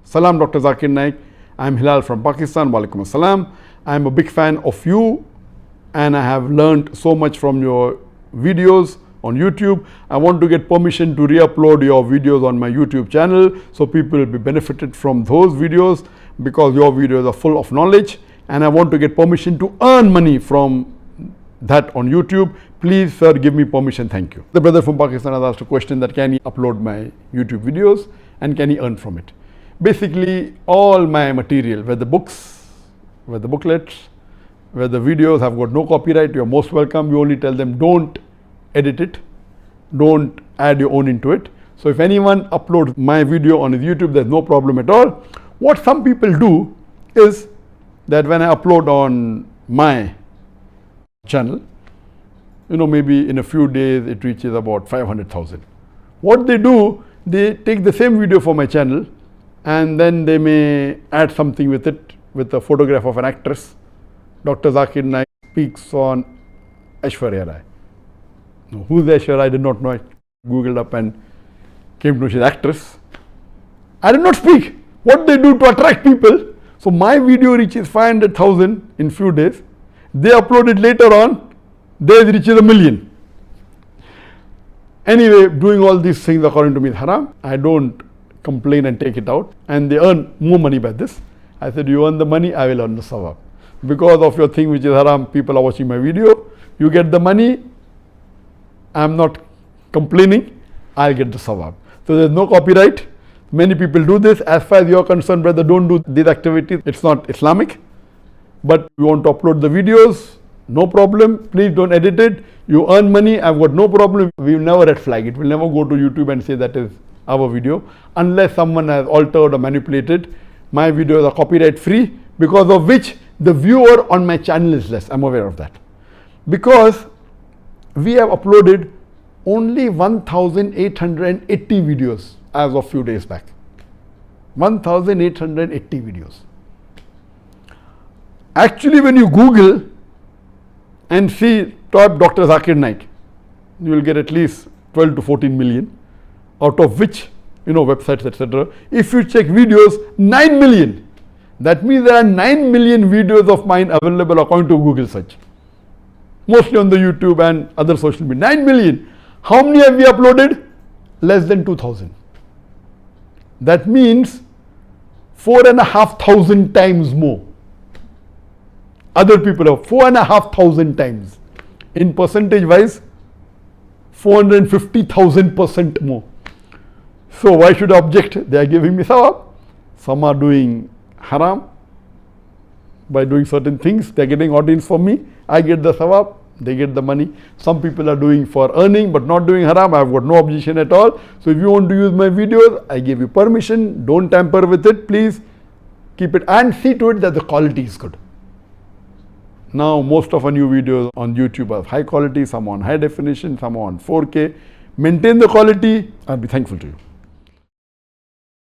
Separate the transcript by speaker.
Speaker 1: Salam, Dr. Zakir Naik. I am Hilal from Pakistan. Walaikum assalam. I am a big fan of you and I have learned so much from your videos on YouTube. I want to get permission to re-upload your videos on my YouTube channel so people will be benefited from those videos because your videos are full of knowledge, and I want to get permission to earn money from that on YouTube. Please, sir, give me permission. Thank you. The brother from Pakistan has asked a question that can he upload my YouTube videos and can he earn from it? Basically, all my material, whether books, whether booklets, whether videos have got no copyright, you are most welcome. We only tell them don't edit it, don't add your own into it. So if anyone uploads my video on his YouTube, there's no problem at all. What some people do is that when I upload on my channel, maybe in a few days it reaches about 500,000. What they do, they take the same video for my channel and then they may add something with it, with a photograph of an actress. Dr. Zakir Naik speaks on Aishwarya Rai. No, who's Aishwarya Rai? I did not know. I googled up and came to know she's an actress. I did not speak. What they do to attract people. So my video reaches 500,000 in few days. They upload it later on, theirs reaches 1 million. Anyway, doing all these things according to me is haram. I don't complain and take it out, and they earn more money by this. I said, you earn the money, I will earn the sawab. Because of your thing which is haram, people are watching my video, you get the money, I am not complaining, I'll get the sawab. So there is no copyright. Many people do this. As far as you are concerned, brother, don't do these activities. It's not Islamic. But you want to upload the videos, no problem. Please don't edit it. You earn money, I've got no problem. We will never red flag it. We'll never go to YouTube and say that is our video. Unless someone has altered or manipulated. My videos are copyright free, because of which the viewer on my channel is less. I'm aware of that. Because we have uploaded only 1,880 videos as of few days back. 1,880 videos. Actually, when you Google and see type Dr. Zakir Naik, you will get at least 12 to 14 million, out of which, websites, etc. If you check videos, 9 million. That means there are 9 million videos of mine available according to Google search. Mostly on the YouTube and other social media. 9 million. How many have we uploaded? Less than 2,000. That means 4,500 times more. Other people have 4,500 times. In percentage wise, 450,000% more. So why should I object? They are giving me sawab. Some are doing haram by doing certain things. They are getting audience for me. I get the sawab. They get the money. Some people are doing for earning but not doing haram. I have got no objection at all. So if you want to use my videos, I give you permission. Don't tamper with it. Please keep it and see to it that the quality is good. Now most of our new videos on YouTube are high quality, some on high definition, some on 4K. Maintain the quality. I'll be thankful to you.